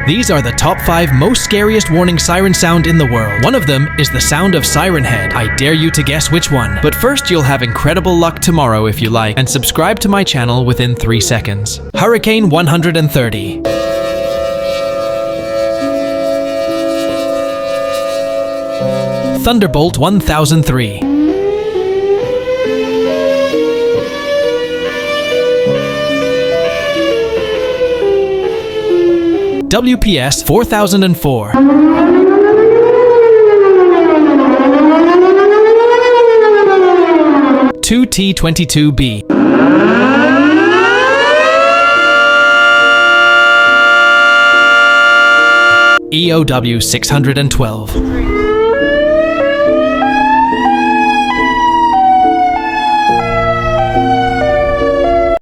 These are the top 5 most scariest warning siren sound in the world. One of them is the sound of Siren Head. I dare you to guess which one. But first, you'll have incredible luck tomorrow if you like, and subscribe to my channel within 3 seconds. Hurricane 130. Thunderbolt 1003. WPS 4004. T22B. EOW 612.